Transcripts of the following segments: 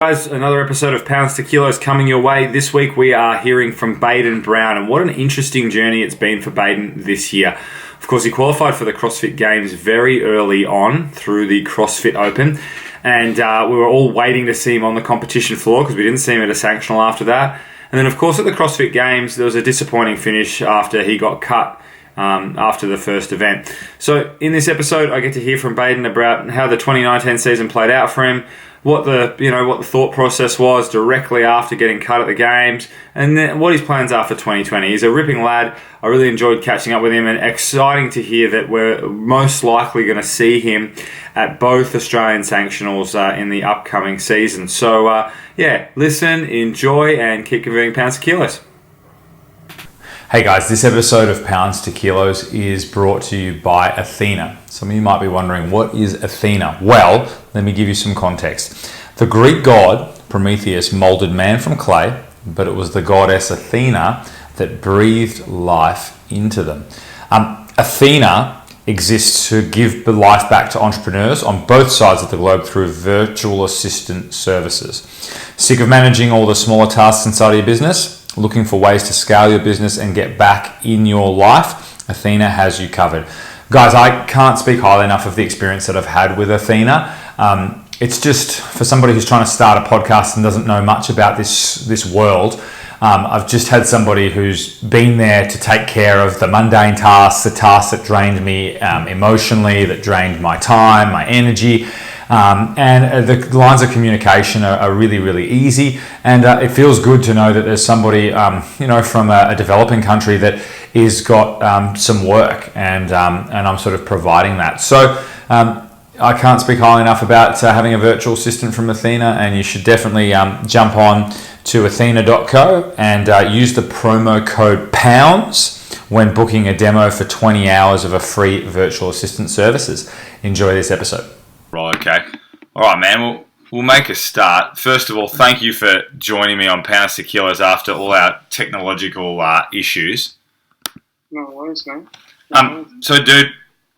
Guys, another episode of Pounds to Kilos coming your way. This week we are hearing from Bayden Brown, and what an interesting journey it's been for Bayden this year. Of course, he qualified for the CrossFit Games very early on through the CrossFit Open, and we were all waiting to see him on the competition floor because we didn't see him at a sanctional after that. And then, of course, at the CrossFit Games, there was a disappointing finish after he got cut after the first event. So in this episode, I get to hear from Bayden about how the 2019 season played out for him, what the thought process was directly after getting cut at the games, and then what his plans are for 2020. He's a ripping lad. I really enjoyed catching up with him, and exciting to hear that we're most likely going to see him at both Australian sanctionals in the upcoming season. So listen, enjoy, and keep converting pounds to kilos. Hey guys, this episode of Pounds to Kilos is brought to you by Athena. Some of you might be wondering, what is Athena? Well, let me give you some context. The Greek god Prometheus molded man from clay, but it was the goddess Athena that breathed life into them. Athena exists to give life back to entrepreneurs on both sides of the globe through virtual assistant services. Sick of managing all the smaller tasks inside of your business? Looking for ways to scale your business and get back in your life? Athena has you covered. Guys, I can't speak highly enough of the experience that I've had with Athena. It's just, for somebody who's trying to start a podcast and doesn't know much about this world, I've just had somebody who's been there to take care of the mundane tasks, the tasks that drained me emotionally, that drained my time, my energy. And the lines of communication are really, really easy, and it feels good to know that there's somebody, from a developing country that is got some work, and I'm sort of providing that. So I can't speak highly enough about having a virtual assistant from Athena, and you should definitely jump on to athena.co and use the promo code POUNDS when booking a demo for 20 hours of a free virtual assistant services. Enjoy this episode. Right, okay. All right, man, we'll make a start. First of all, thank you for joining me on Pounds to Kilos after all our technological issues. No worries, man. So, dude,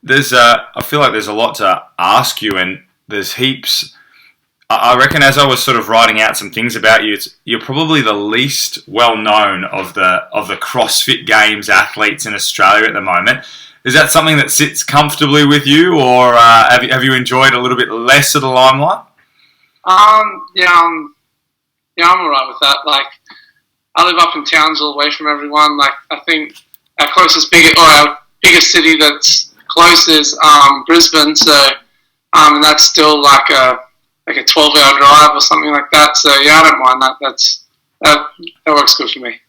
I feel like there's a lot to ask you, and there's heaps. I reckon as I was sort of writing out some things about you, you're probably the least well-known of the CrossFit Games athletes in Australia at the moment. Is that something that sits comfortably with you, or have you enjoyed a little bit less of the limelight? I'm alright with that. Like, I live up in Townsville, away from everyone. Like, I think our biggest city that's close is Brisbane. So, and that's still like a 12-hour drive or something like that. So yeah, I don't mind that. That works good for me.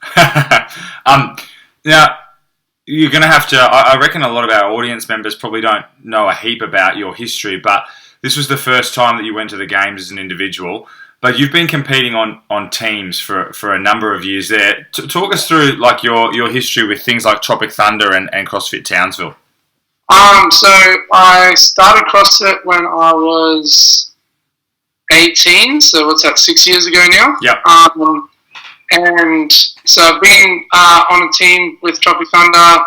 Now, you're going to have to, I reckon a lot of our audience members probably don't know a heap about your history, but this was the first time that you went to the games as an individual, but you've been competing on teams for a number of years there. Talk us through like your history with things like Tropic Thunder and CrossFit Townsville. So I started CrossFit when I was 18, so what's that, 6 years ago now? Yep. And so I've been on a team with Tropic Thunder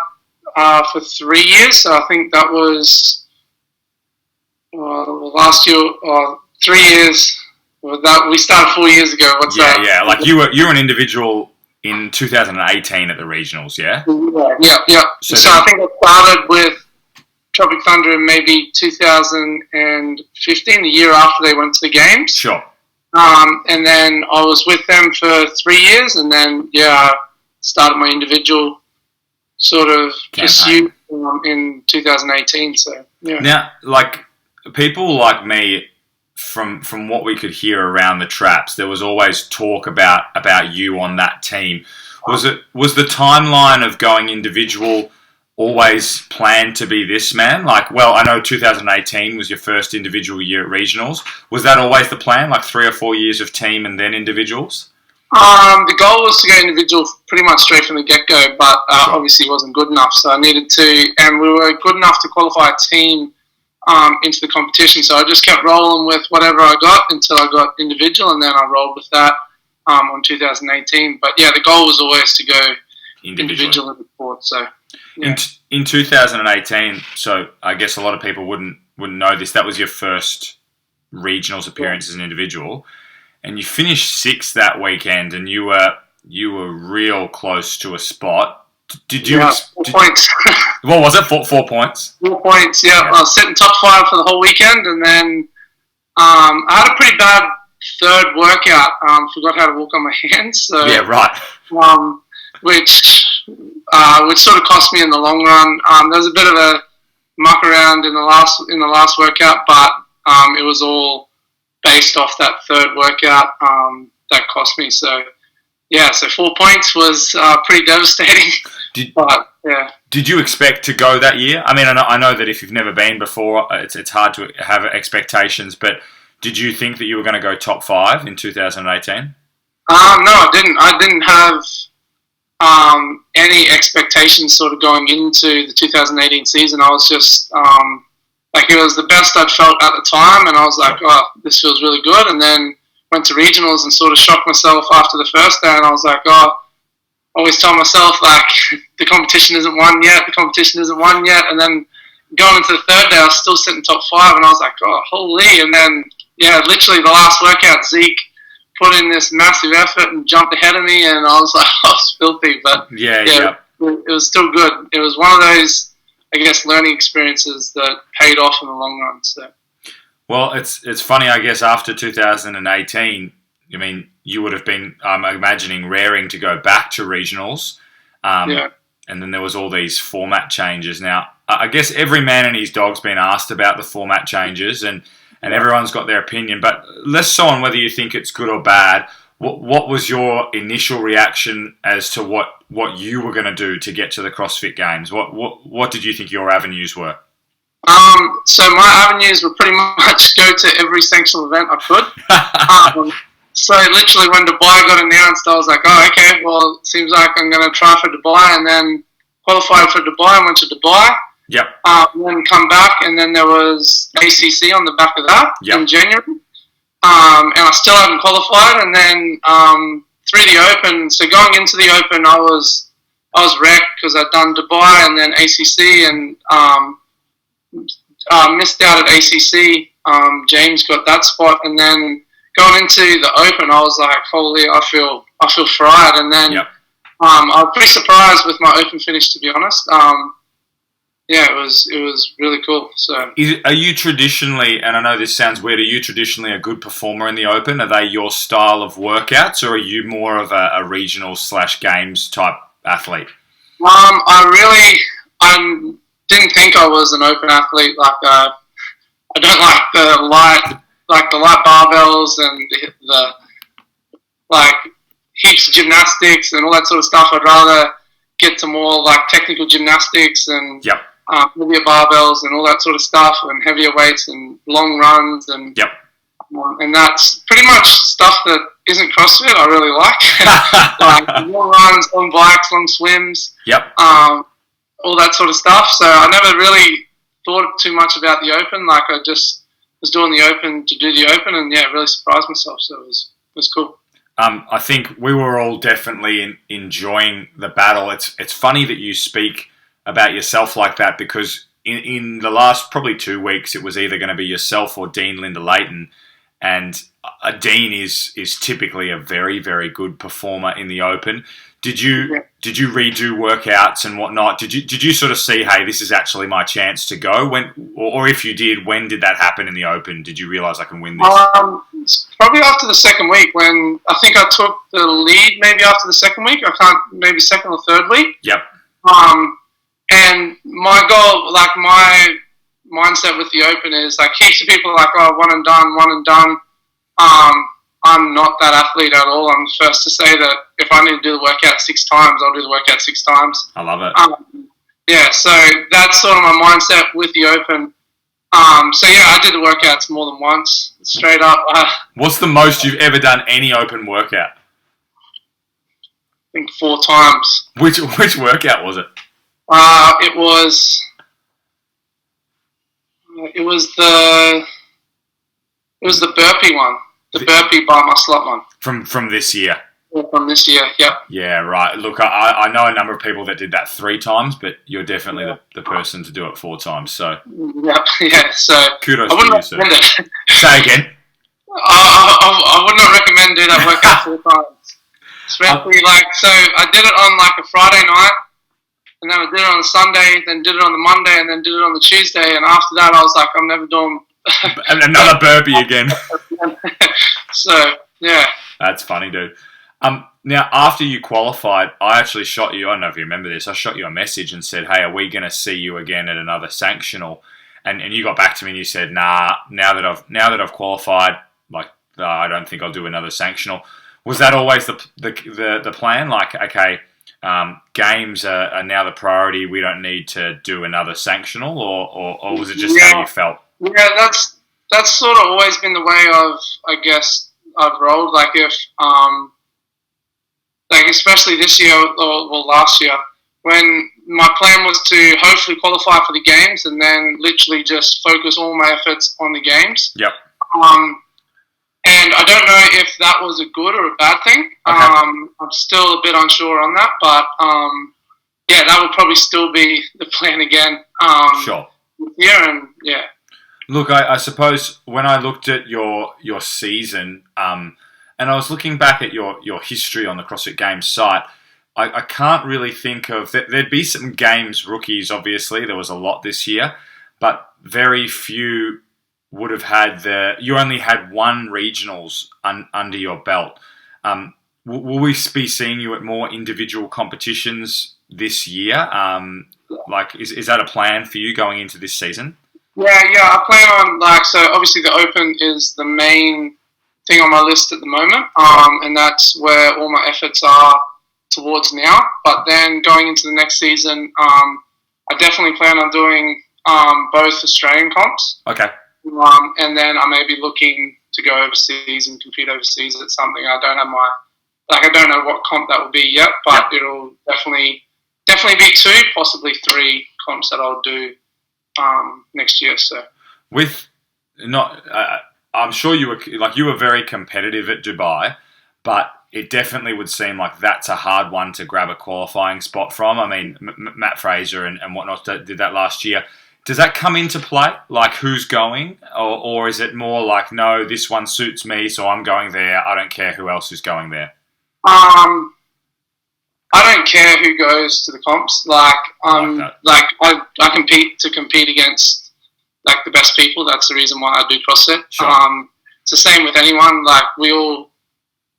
for 3 years. So I think that was last year, 3 years. We started 4 years ago. What's that? Yeah. Like you were an individual in 2018 at the regionals, yeah? Yeah. So I think I started with Tropic Thunder in maybe 2015, the year after they went to the games. Sure. And then I was with them for 3 years, and then started my individual sort of pursuit in 2018. So yeah. Now, like people like me, from what we could hear around the traps, there was always talk about you on that team. Was the timeline of going individual always planned to be this, man? Like, well, I know 2018 was your first individual year at regionals. Was that always the plan, like 3 or 4 years of team and then individuals? The goal was to go individual pretty much straight from the get-go, but obviously wasn't good enough, so I needed to, and we were good enough to qualify a team into the competition, so I just kept rolling with whatever I got until I got individual, and then I rolled with that on 2018. But yeah, the goal was always to go individual in the sport, so... Yeah. In 2018, so I guess a lot of people wouldn't know this. That was your first regionals appearance as an individual. and you finished 6th that weekend, and you were real close to a spot. Did you? 4 points. What was it? 4 points. 4 points. Yeah, I was sitting top 5 for the whole weekend, and then I had a pretty bad third workout. Forgot how to walk on my hands. So yeah, right. Which sort of cost me in the long run. There was a bit of a muck around in the last workout, but it was all based off that third workout that cost me. So yeah, so 4 points was pretty devastating. Did you expect to go that year? I mean, I know that if you've never been before, it's hard to have expectations, but did you think that you were going to go top 5 in 2018? No, I didn't. I didn't have any expectations sort of going into the 2018 season. I was just it was the best I'd felt at the time, and I was like, oh, this feels really good. And then went to regionals and sort of shocked myself after the first day, and I was like, oh, I always tell myself, like, the competition isn't won yet, and then going into the third day, I was still sitting top 5, and I was like, oh, holy. And then, yeah, literally the last workout, Zeke put in this massive effort and jumped ahead of me, and I was like, I was filthy, but it was still good. It was one of those, I guess, learning experiences that paid off in the long run. So, well, it's funny, I guess, after 2018, I mean, you would have been, I'm imagining, raring to go back to regionals, and then there was all these format changes. Now, I guess every man and his dog's been asked about the format changes, and everyone's got their opinion, but less so on whether you think it's good or bad. What was your initial reaction as to what you were going to do to get to the CrossFit Games? What did you think your avenues were? So my avenues were pretty much go to every sanctional event I could. So literally when Dubai got announced, I was like, oh, okay, well, it seems like I'm going to try for Dubai, and then qualified for Dubai and went to Dubai. Yep. Then come back, and then there was ACC on the back of that in January. And I still hadn't qualified, and then through the Open, so going into the Open, I was wrecked because I'd done Dubai and then ACC, and missed out at ACC. James got that spot, and then going into the Open, I was like, holy, I feel fried. And then I was pretty surprised with my Open finish, to be honest. Yeah, it was really cool. So, are you traditionally, and I know this sounds weird, are you traditionally a good performer in the Open? Are they your style of workouts, or are you more of a regional / games type athlete? I didn't think I was an Open athlete. Like, I don't like the light barbells and the like heaps of gymnastics and all that sort of stuff. I'd rather get to more like technical gymnastics and heavier barbells and all that sort of stuff, and heavier weights and long runs and and that's pretty much stuff that isn't CrossFit. I really like like long runs, long bikes, long swims, all that sort of stuff. So I never really thought too much about the Open. Like, I just was doing the Open to do the Open, and it really surprised myself. So it was cool. I think we were all definitely enjoying the battle. It's funny that you speak about yourself like that, because in the last probably 2 weeks, it was either going to be yourself or Dean Linda Layton. And Dean is typically a very, very good performer in the Open. Did you redo workouts and whatnot? Did you sort of see, hey, this is actually my chance to go? Or if you did, when did that happen in the Open? Did you realise I can win this? Probably after the second week, when I think I took the lead. Maybe after the second week, maybe second or third week. Yep. And my goal, like my mindset with the Open is like heaps of people are like, oh, one and done. I'm not that athlete at all. I'm the first to say that if I need to do the workout 6 times, I'll do the workout 6 times. I love it. So that's sort of my mindset with the Open. I did the workouts more than once, straight up. What's the most you've ever done any Open workout? I think 4 times. Which workout was it? It was the burpee one. The burpee bar muscle up one. From this year? From this year, yep. Yeah, right. Look, I know a number of people that did that 3 times, but you're definitely the person to do it 4 times. So yeah. So kudos to you, sir. Say again. I would not recommend doing that workout 4 times. Especially so I did it on like a Friday night, and then I did it on a Sunday, then did it on the Monday, and then did it on the Tuesday. And after that, I was like, I'm never doing another burpee again. So yeah, that's funny, dude. Now, after you qualified, I actually shot you. I don't know if you remember this. I shot you a message and said, "Hey, are we going to see you again at another sanctional?" And you got back to me and you said, "Nah, now that I've qualified, like I don't think I'll do another sanctional." Was that always the plan? Like, okay, games are now the priority. We don't need to do another sanctional, or was it just how you felt? Yeah, that's sort of always been the way I've rolled. Like if like especially this year or last year, when my plan was to hopefully qualify for the games and then literally just focus all my efforts on the games. Yep. And I don't know if that was a good or a bad thing. Okay. I'm still a bit unsure on that, but yeah, that would probably still be the plan again. Sure. Yeah, and yeah. Look, I suppose when I looked at your season, and I was looking back at your history on the CrossFit Games site, I can't really think of... There'd be some games rookies, obviously. There was a lot this year, but very few would have had you only had one regionals under your belt. Will we be seeing you at more individual competitions this year? Like, is that a plan for you going into this season? Yeah, I plan on, so obviously the Open is the main thing on my list at the moment, and that's where all my efforts are towards now. But then going into the next season, I definitely plan on doing both Australian comps. Okay. And then I may be looking to go overseas and compete overseas at something. I don't know what comp that will be yet, but it'll definitely be 2, possibly 3 comps that I'll do next year. So I'm sure you were very competitive at Dubai, but it definitely would seem like that's a hard one to grab a qualifying spot from. I mean, Matt Fraser and whatnot did that last year. Does that come into play? Like who's going? Or is it more like, no, this one suits me, so I'm going there. I don't care who else is going there. I don't care who goes to the comps. I compete against like the best people. That's the reason why I do CrossFit. Sure. It's the same with anyone. Like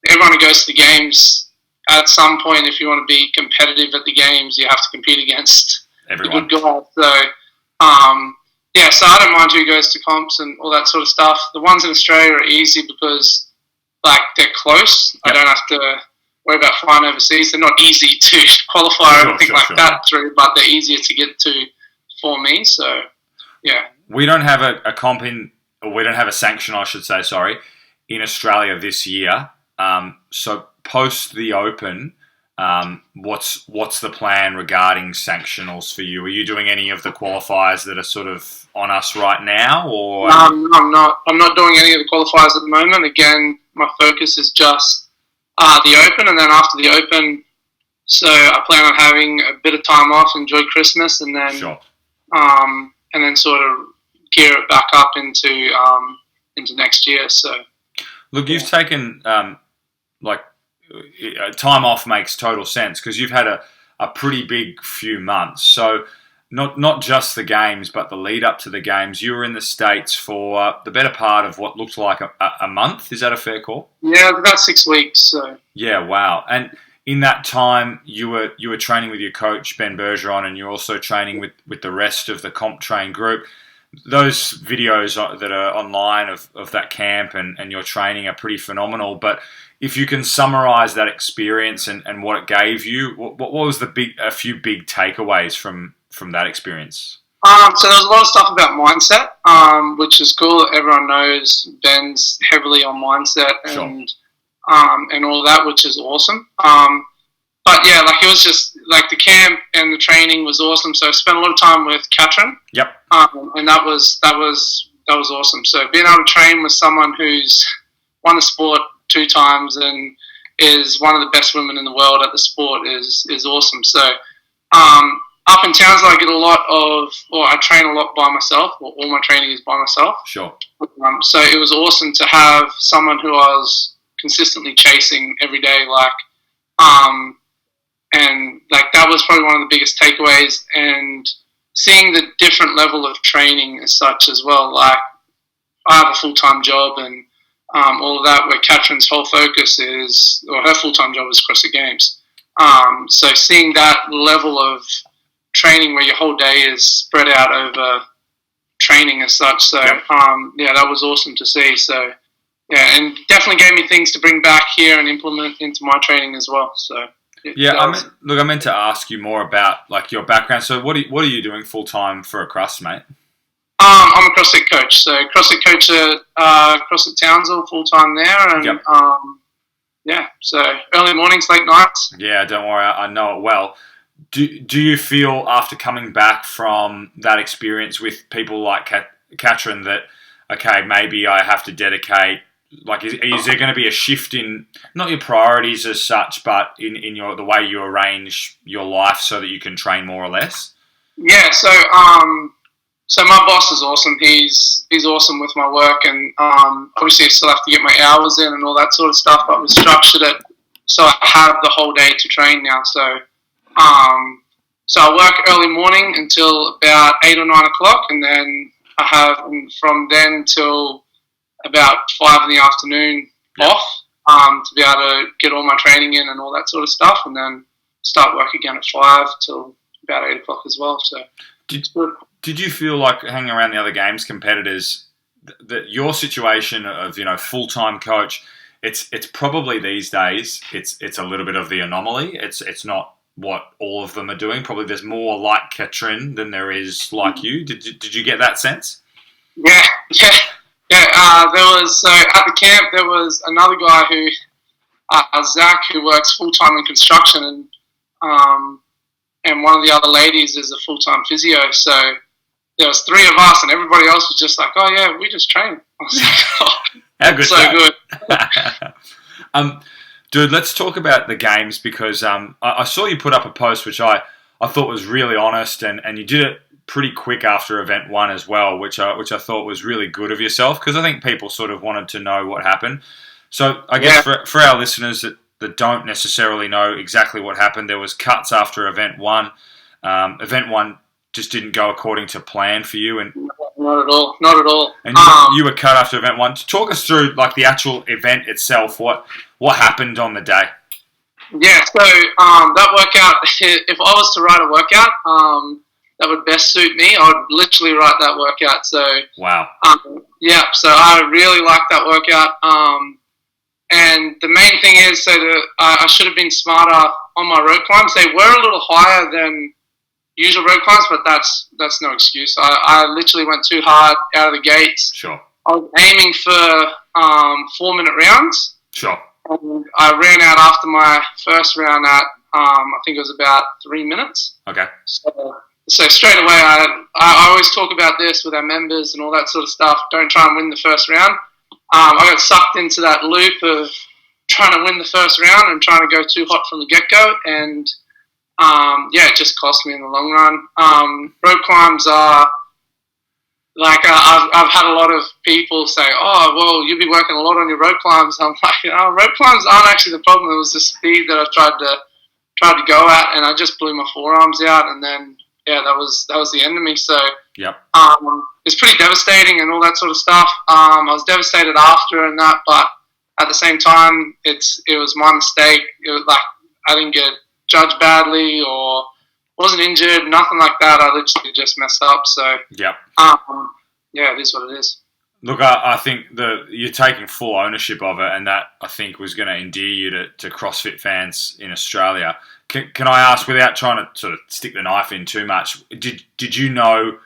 everyone who goes to the games, at some point, if you want to be competitive at the games, you have to compete against everyone. The good guys. So, so I don't mind who goes to comps and all that sort of stuff. The ones in Australia are easy because, like, they're close. Yep. I don't have to worry about flying overseas. They're not easy to qualify or anything that through, but they're easier to get to for me. So, yeah. We don't have a comp we don't have a sanction, I should say, in Australia this year. So post the Open, what's the plan regarding sanctionals for you? Are you doing any of the qualifiers that are sort of on us right now, or? I'm not. I'm not doing any of the qualifiers at the moment. Again, my focus is just the Open, and then after the Open, so I plan on having a bit of time off, enjoy Christmas, and then sort of gear it back up into next year. So, look, you've taken time off makes total sense because you've had a pretty big few months. So not just the games, but the lead up to the games. You were in the States for the better part of what looked like a month. Is that a fair call? Yeah, about 6 weeks. So yeah, wow. And in that time, you were training with your coach Ben Bergeron, and you're also training with the rest of the Comp Train group. Those videos that are online of that camp and your training are pretty phenomenal. But if you can summarize that experience and what it gave you, what was a few big takeaways from that experience? So there's a lot of stuff about mindset, which is cool. Everyone knows Ben's heavily on mindset and all that, which is awesome. But yeah, like it was just like the camp and the training was awesome. So I spent a lot of time with Katrin. Yep. And that was awesome. So being able to train with someone who's won the sport 2 times and is one of the best women in the world at the sport is awesome. So up in Townsville, I get I train a lot by myself, or all my training is by myself. Sure. So it was awesome to have someone who I was consistently chasing every day, and that was probably one of the biggest takeaways. And seeing the different level of training as such as well. Like, I have a full-time job and all of that, where Catherine's whole focus is, or her full-time job is CrossFit Games. So seeing that level of training where your whole day is spread out over training as such. So, that was awesome to see. So, yeah, and definitely gave me things to bring back here and implement into my training as well. So, I meant to ask you more about like your background. So, what are you doing full time for a crust, mate? I'm a CrossFit coach. So, CrossFit coach at CrossFit Townsville, full time there, and so early mornings, late nights. Yeah, don't worry, I know it well. Do you feel after coming back from that experience with people like Catherine that, okay, maybe I have to dedicate, like, is there going to be a shift in, not your priorities as such, but in the way you arrange your life so that you can train more or less? Yeah, so my boss is awesome. He's awesome with my work, and obviously I still have to get my hours in and all that sort of stuff, but we've structured it so I have the whole day to train now. So I work early morning until about 8 or 9 o'clock, and then I have from then till about 5 in the afternoon off to be able to get all my training in and all that sort of stuff, and then start work again at 5 till about 8 o'clock as well. So it's good. Did you feel like hanging around the other games competitors that your situation of, full-time coach, it's probably these days it's a little bit of the anomaly. It's not what all of them are doing. Probably there's more like Katrin than there is like you. Did you get that sense? Yeah. There was at the camp there was another guy who Zach, who works full-time in construction, and one of the other ladies is a full-time physio. So there was 3 of us, and everybody else was just like, "Oh yeah, we just train." I was like, "Oh, how good!" So good. Dude, let's talk about the games, because I saw you put up a post which I thought was really honest, and you did it pretty quick after event 1 as well, which I thought was really good of yourself, because I think people sort of wanted to know what happened. So I guess for our listeners that don't necessarily know exactly what happened, there was cuts after event 1. Event 1 just didn't go according to plan for you, and not at all. And you were cut after event 1. Talk us through like the actual event itself. What happened on the day? Yeah, so that workout, if I was to write a workout that would best suit me, I would literally write that workout. So wow. So I really liked that workout. And the main thing is, I should have been smarter on my rope climbs. They were a little higher than usual rope climbs, but that's no excuse. I literally went too hard out of the gates. Sure. I was aiming for 4-minute rounds. Sure. And I ran out after my first round at I think it was about 3 minutes. Okay. So straight away, I always talk about this with our members and all that sort of stuff. Don't try and win the first round. I got sucked into that loop of trying to win the first round and trying to go too hot from the get-go, and it just cost me in the long run. Rope climbs are like I've had a lot of people say, "Oh, well, you'll be working a lot on your rope climbs." I'm like, rope climbs aren't actually the problem. It was the speed that I tried to go at, and I just blew my forearms out, and then that was the end of me. So it's pretty devastating and all that sort of stuff. I was devastated after and that, but at the same time, it was my mistake. It was like I didn't get judged badly or wasn't injured, nothing like that. I literally just messed up. So it is what it is. Look, I think you're taking full ownership of it, and that I think was going to endear you to CrossFit fans in Australia. Can I ask, without trying to sort of stick the knife in too much, did you know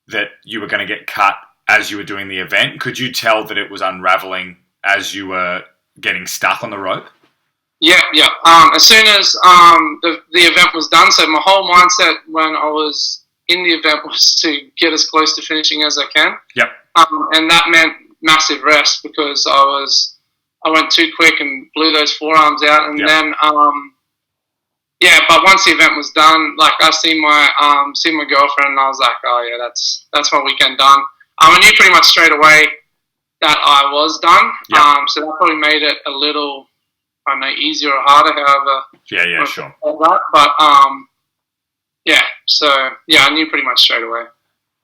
that you were going to get cut as you were doing the event? Could you tell that it was unraveling as you were getting stuck on the rope? Yeah. As soon as the event was done, so my whole mindset when I was in the event was to get as close to finishing as I can. Yep. And that meant massive rest because I went too quick and blew those forearms out, and then but once the event was done, like I seen my girlfriend, and I was like, oh yeah, that's my weekend done. I knew pretty much straight away that I was done. Yep. So that probably made it a little, I don't know, easier or harder, however. Yeah, sure. But so I knew pretty much straight away.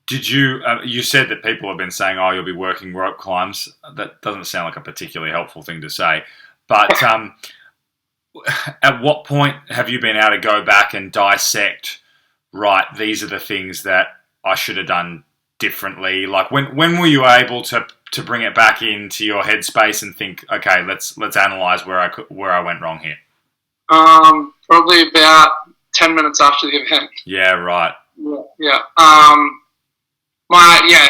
Did you? You said that people have been saying, "Oh, you'll be working rope climbs." That doesn't sound like a particularly helpful thing to say. But at what point have you been able to go back and dissect? Right, these are the things that I should have done differently. Like when were you able to bring it back into your headspace and think, okay, let's analyze where I went wrong here? Probably about 10 minutes after the event. Yeah, right. Yeah.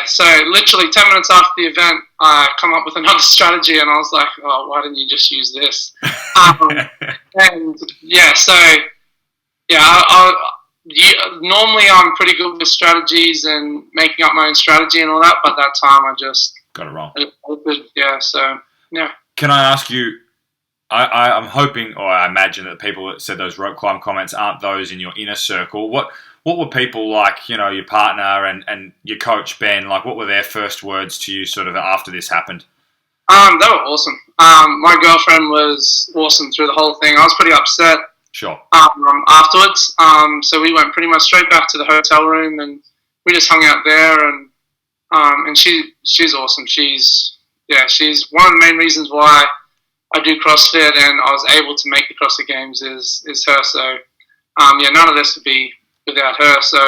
So literally 10 minutes after the event, I come up with another strategy, and I was like, oh, why didn't you just use this? Normally I'm pretty good with strategies and making up my own strategy and all that, but that time I just got it wrong. Can I ask you, I'm hoping, or I imagine that the people that said those rope climb comments aren't those in your inner circle. What were people like, your partner and your coach, Ben, like what were their first words to you sort of after this happened? They were awesome. My girlfriend was awesome through the whole thing. I was pretty upset. Sure. Afterwards. So we went pretty much straight back to the hotel room, and we just hung out there, and she's awesome. She's one of the main reasons why I do CrossFit and I was able to make the CrossFit Games is her. So, none of this would be without her. So,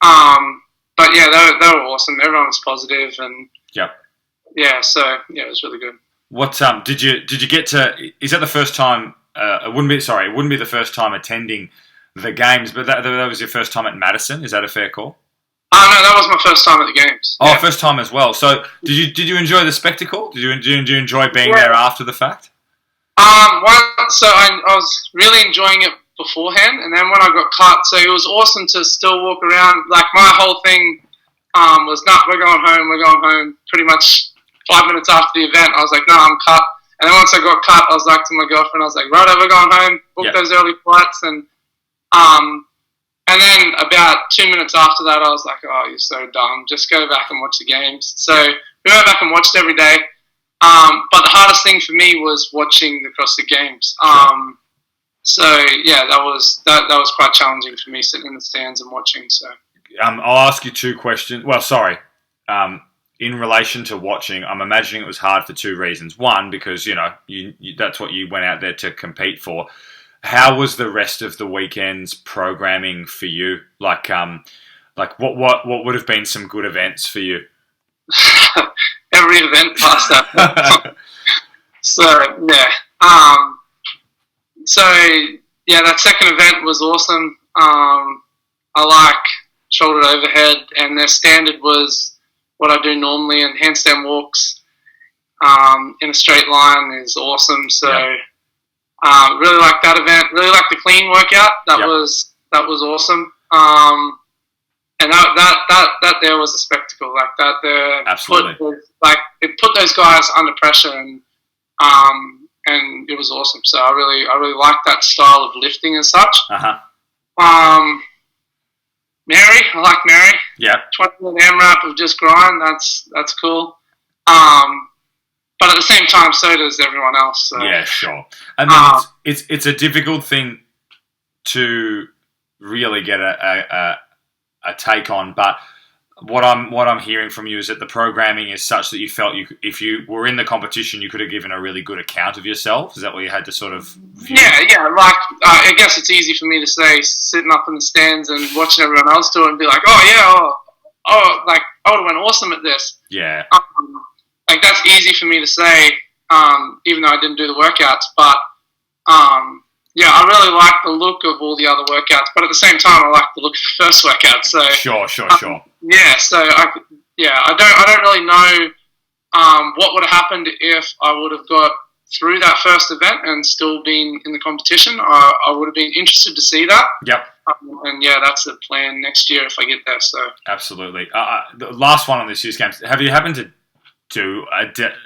but yeah, they were awesome. Everyone was positive, and it was really good. What did you get to? Is that the first time? It wouldn't be the first time attending the games, but that was your first time at Madison. Is that a fair call? No, that was my first time at the games. Oh, first time as well. So, did you enjoy the spectacle? Did you enjoy being there after the fact? I was really enjoying it beforehand, and then when I got cut, so it was awesome to still walk around. Like my whole thing was, we're going home. Pretty much 5 minutes after the event, I was like, no, I'm cut. And then once I got cut, I was like to my girlfriend, I was like, right, we're going home. Book those early flights, and then about 2 minutes after that, I was like, oh, you're so dumb. Just go back and watch the games. So we went back and watched every day. But the hardest thing for me was watching the CrossFit Games. That was quite challenging for me, sitting in the stands and watching. So I'll ask you two questions. Well, sorry. In relation to watching, I'm imagining it was hard for two reasons. One, because you that's what you went out there to compete for. How was the rest of the weekend's programming for you? Like what would have been some good events for you? Every event past that. That second event was awesome. I like shoulder overhead, and their standard was what I do normally, and handstand walks in a straight line is awesome. So really like that event. Really like the clean workout. That was awesome. And that there was a spectacle. Like that there. Absolutely. It put those guys under pressure, and it was awesome. So I really liked that style of lifting and such. Mary, I like Mary. Yeah. 20-minute AMRAP of just grind. That's cool. But at the same time, so does everyone else. So. Yeah, sure. And then it's a difficult thing to really get a take on. But what I'm hearing from you is that the programming is such that you felt if you were in the competition, you could have given a really good account of yourself. Is that what you had to sort of view? Yeah. Like I guess it's easy for me to say, sitting up in the stands and watching everyone else do it, and be like, like I would have went awesome at this. Yeah. Like that's easy for me to say, even though I didn't do the workouts. But I really like the look of all the other workouts. But at the same time, I like the look of the first workout. So sure. Yeah. So I don't really know what would have happened if I would have got through that first event and still been in the competition. I would have been interested to see that. Yep. That's the plan next year if I get there. So absolutely. The last one on this year's games. Have you happened to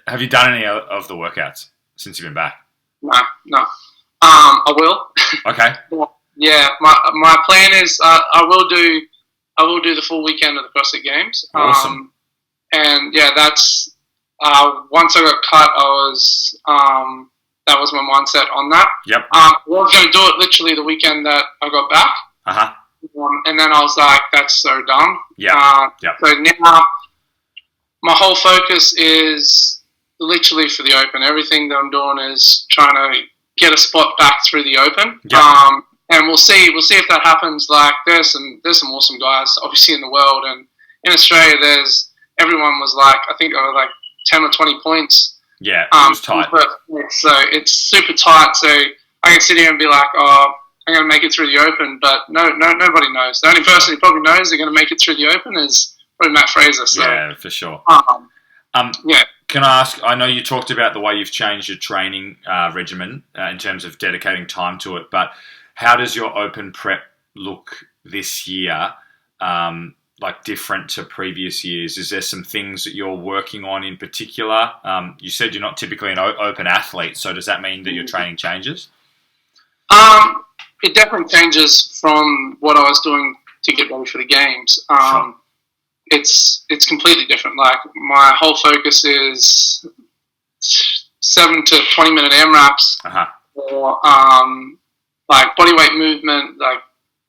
have you done any of the workouts since you've been back? No. I will. Okay. Yeah. My plan is I will do the full weekend of the CrossFit Games. Awesome. And that's once I got cut, that was my mindset on that. Yep. I was going to do it literally the weekend that I got back. Uh-huh. And then I was like, that's so dumb. Yeah. Yep. So now my whole focus is literally for the Open. Everything that I'm doing is trying to get a spot back through the Open. Yep. And we'll see if that happens. Like there's some awesome guys obviously in the world, and in Australia everyone was like, I think like 10 or 20 points. Yeah, it was tight. So it's super tight. So I can sit here and be like, oh, I'm going to make it through the Open, but nobody knows. The only person who probably knows they're going to make it through the Open is probably Matt Fraser. So, yeah, for sure. Yeah. Can I ask, I know you talked about the way you've changed your training regimen in terms of dedicating time to it, but how does your Open prep look this year, like different to previous years? Is there some things that you're working on in particular? You said you're not typically an Open athlete, so does that mean that your training changes? It definitely changes from what I was doing to get ready for the games. Sure. It's completely different. Like my whole focus is 7 to 20 minute AMRAPs, or like bodyweight movement, like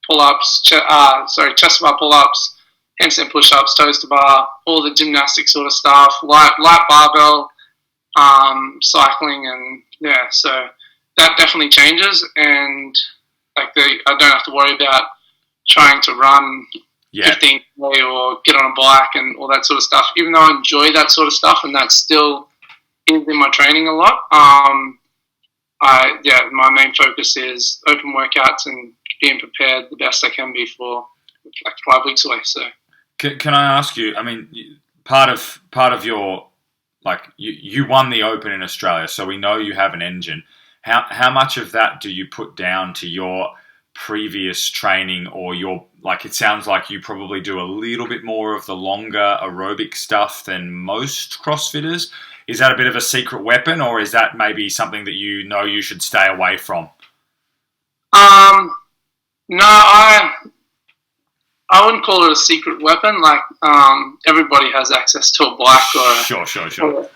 pull-ups, chest to bar pull-ups, handstand push-ups, toes to bar, all the gymnastic sort of stuff, light barbell, cycling, and yeah. So that definitely changes, and like I don't have to worry about trying to run 15K or get on a bike and all that sort of stuff. Even though I enjoy that sort of stuff, and that still is in my training a lot. My main focus is Open workouts and being prepared the best I can be for like 5 weeks away. So, can I ask you? I mean, part of your you won the Open in Australia, so we know you have an engine. How much of that do you put down to your previous training, or it sounds like you probably do a little bit more of the longer aerobic stuff than most CrossFitters? Is that a bit of a secret weapon, or is that maybe something that you know you should stay away from? No, I wouldn't call it a secret weapon. Like everybody has access to a bike or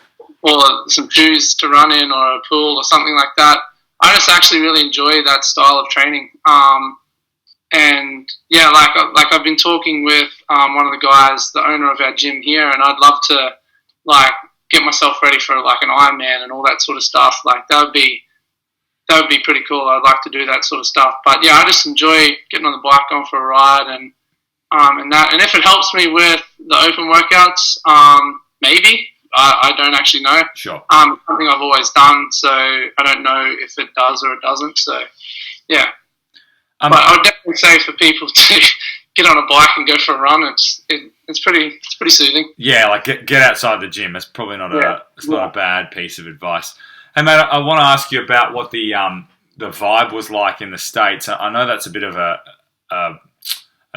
or some shoes to run in, or a pool or something like that. I just actually really enjoy that style of training. And yeah, like I've been talking with one of the guys, the owner of our gym here, and I'd love to like get myself ready for like an Ironman and all that sort of stuff. Like that would be pretty cool. I'd like to do that sort of stuff. But yeah, I just enjoy getting on the bike, going for a ride, and that. And if it helps me with the Open workouts, maybe. I don't actually know. Sure. Something I've always done, so I don't know if it does or it doesn't. So, yeah. But I would definitely say for people to get on a bike and go for a run, it's pretty soothing. Yeah, like get outside the gym. It's probably not not a bad piece of advice. Hey, mate, I want to ask you about what the vibe was like in the States. I know that's a bit of a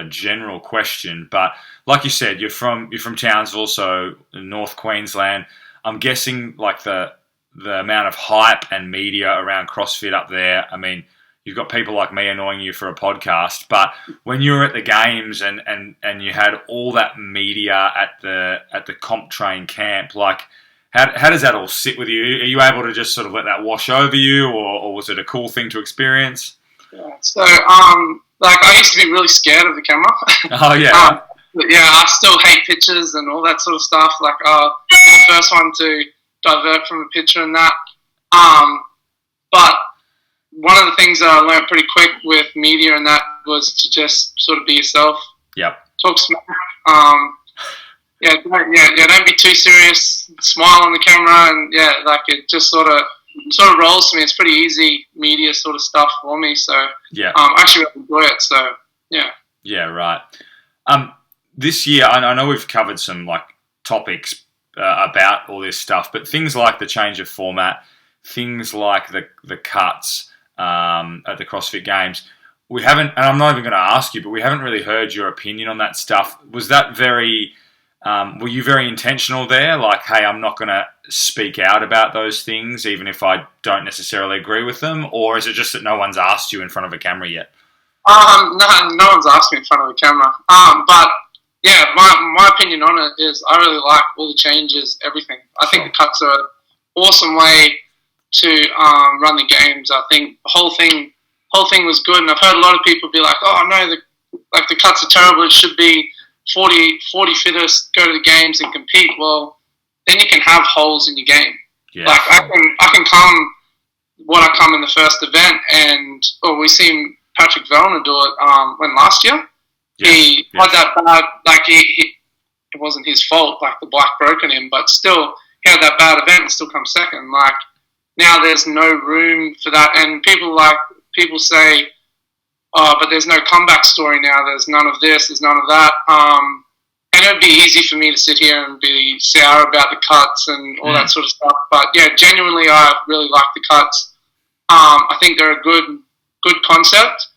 general question, but like you said, you're from Townsville, so North Queensland. I'm guessing like the amount of hype and media around CrossFit up there. I mean, you've got people like me annoying you for a podcast, but when you were at the games and you had all that media at the comp train camp, like how does that all sit with you? Are you able to just sort of let that wash over you, or was it a cool thing to experience? Yeah, so like I used to be really scared of the camera. Oh yeah. But yeah, I still hate pictures and all that sort of stuff. Like, I'm the first one to divert from a picture and that. But one of the things that I learned pretty quick with media and that was to just sort of be yourself. Yep. Talk smack. Don't be too serious. Smile on the camera, and yeah, like it just sort of rolls to me. It's pretty easy media sort of stuff for me. So yeah, I actually really enjoy it. So yeah. Yeah, right. This year, I know we've covered some like topics about all this stuff, but things like the change of format, things like the cuts at the CrossFit Games, we haven't, and I'm not even going to ask you, but we haven't really heard your opinion on that stuff. Was that were you very intentional there? Like, hey, I'm not going to speak out about those things, even if I don't necessarily agree with them? Or is it just that no one's asked you in front of a camera yet? No one's asked me in front of the camera. But yeah, my opinion on it is I really like all the changes, everything. I think the cuts are an awesome way to run the games. I think the whole thing was good, and I've heard a lot of people be like, "Oh no, the cuts are terrible. It should be 40 fittest go to the games and compete." Well, then you can have holes in your game. Yeah. Like I can come in the first event, and we seen Patrick Vellner do it when last year. Yeah. He had that bad, like it wasn't his fault, like the black broke on him, but still he had that bad event and still come second. Like now there's no room for that, and people say, "Oh, but there's no comeback story now. There's none of this. There's none of that." And it would be easy for me to sit here and be sour about the cuts and all that sort of stuff. But yeah, genuinely, I really like the cuts. I think they're a good concept.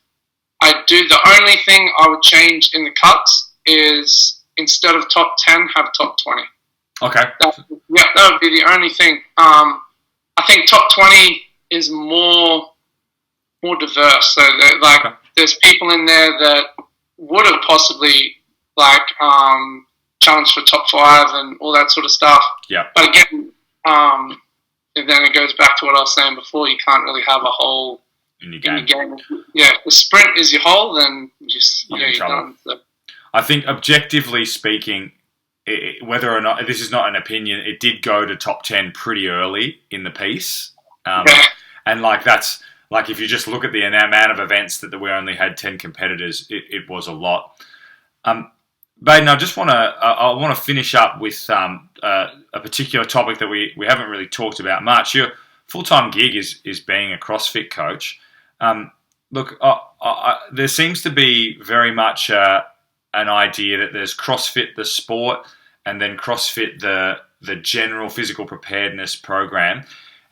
The only thing I would change in the cuts is instead of top 10, have top 20. Okay. That would be the only thing. I think top 20 is more diverse. So there's people in there that would have possibly challenged for top 5 and all that sort of stuff. Yeah. But again, then it goes back to what I was saying before. You can't really have a hole in your game. Yeah, the sprint is your hole, then you're done. So. I think objectively speaking, whether or not this is not an opinion, it did go to top 10 pretty early in the piece, and that's if you just look at the amount of events that we only had 10 competitors, it was a lot. Bayden, I want to finish up with a particular topic that we haven't really talked about much. Your full-time gig is being a CrossFit coach. Look, there seems to be very much an idea that there's CrossFit the sport and then CrossFit the general physical preparedness program.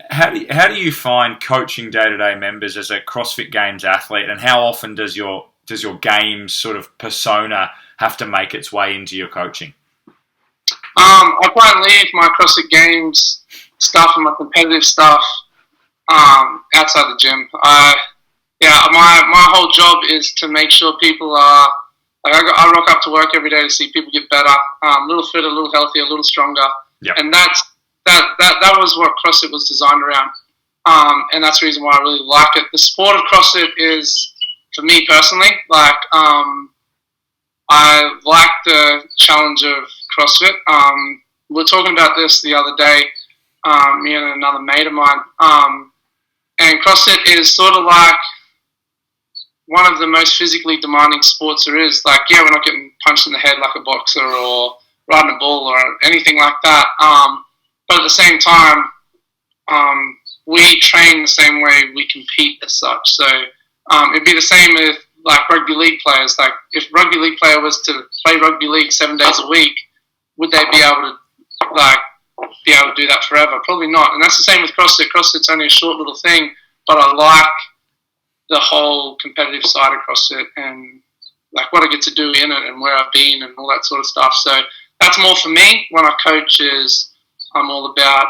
How do you find coaching day-to-day members as a CrossFit Games athlete, and how often does your games sort of persona have to make its way into your coaching? I try and leave my CrossFit Games stuff and my competitive stuff outside the gym. My whole job is to make sure people are. I rock up to work every day to see people get better, a little fitter, a little healthier, a little stronger, and that was what CrossFit was designed around, and that's the reason why I really like it. The sport of CrossFit is, for me personally, I like the challenge of CrossFit. We were talking about this the other day, me and another mate of mine, and CrossFit is sort of like one of the most physically demanding sports there is. We're not getting punched in the head like a boxer or riding a bull or anything like that. But at the same time, we train the same way we compete as such. So it'd be the same with rugby league players. If rugby league player was to play rugby league 7 days a week, would they be able to do that forever? Probably not. And that's the same with CrossFit. CrossFit's only a short little thing, but I like the whole competitive side of CrossFit and what I get to do in it and where I've been and all that sort of stuff. So that's more for me. When I coach I'm all about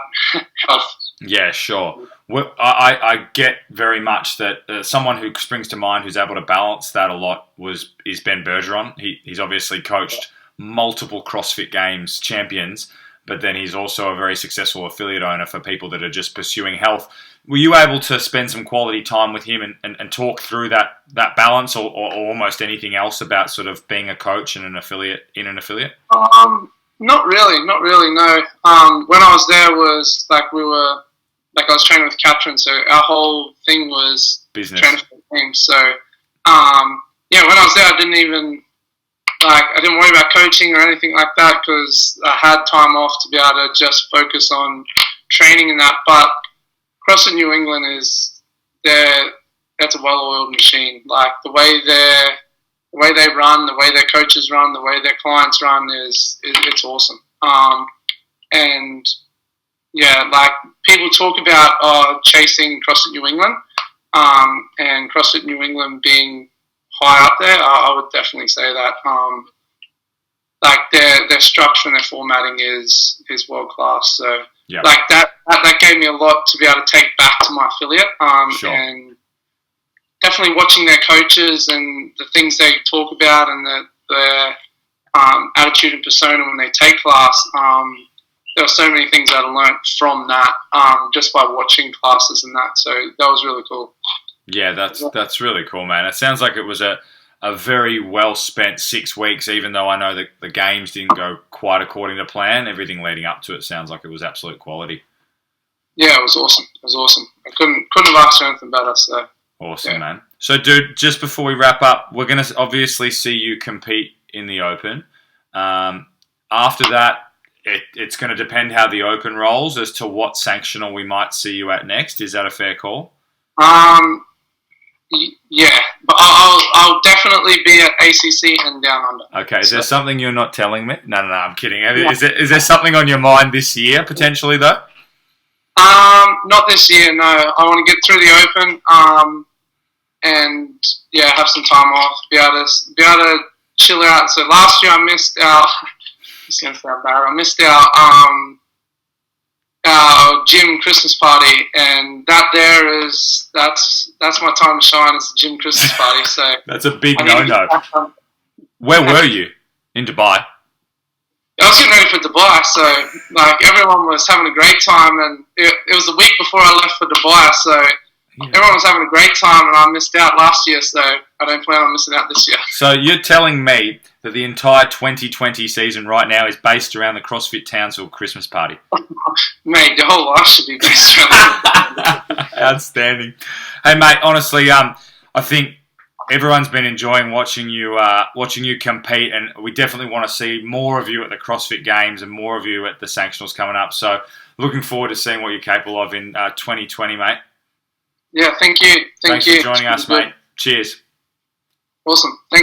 health. Yeah, sure. Well, I get very much that someone who springs to mind who's able to balance that a lot is Ben Bergeron. He's obviously coached multiple CrossFit Games champions, but then he's also a very successful affiliate owner for people that are just pursuing health. Were you able to spend some quality time with him and talk through that balance or almost anything else about sort of being a coach and an affiliate in an affiliate? Not really, no. When I was there was I was training with Catherine, so our whole thing was business training for the team. So when I was there, I didn't even I didn't worry about coaching or anything like that because I had time off to be able to just focus on training and that. But CrossFit New England that's a well-oiled machine. The way they run, the way their coaches run, the way their clients run it's awesome. People talk about chasing CrossFit New England, and CrossFit New England being high up there. I would definitely say that. Their structure and their formatting is world class. So that gave me a lot to be able to take back to my affiliate. Sure. And definitely watching their coaches and the things they talk about and attitude and persona when they take class. There were so many things that I learned from that just by watching classes and that. So that was really cool. Yeah, that's really cool, man. It sounds like it was a very well spent 6 weeks, even though I know that the games didn't go quite according to plan. Everything leading up to it sounds like it was absolute quality. Yeah, it was awesome. It was awesome. I couldn't have asked for anything better. So awesome, man. So, dude, just before we wrap up, we're going to obviously see you compete in the Open. After that, it's going to depend how the Open rolls as to what sanctional we might see you at next. Is that a fair call? Yeah, but I'll definitely be at ACC and Down Under. Okay, is there something you're not telling me? No, I'm kidding. Is there something on your mind this year, potentially, though? Not this year, no. I want to get through the Open, and have some time off, be able to chill out. So last year I missed out. It's gonna sound bad. I missed out our gym Christmas party, and that's my time to shine. It's a gym Christmas party. So that's a big no. Where were you? In Dubai. I was getting ready for Dubai, so everyone was having a great time, and it was the week before I left for Dubai, so everyone was having a great time, and I missed out last year, so I don't plan on missing out this year. So you're telling me that the entire 2020 season right now is based around the CrossFit Townsville Christmas party? Mate, your whole life should be based around that. Outstanding. Hey, mate, honestly, I think everyone's been enjoying watching you compete, and we definitely want to see more of you at the CrossFit Games and more of you at the Sanctionals coming up. So looking forward to seeing what you're capable of in 2020, mate. Yeah, thank you. Thanks for joining us, mate. Cheers. Awesome. Thanks.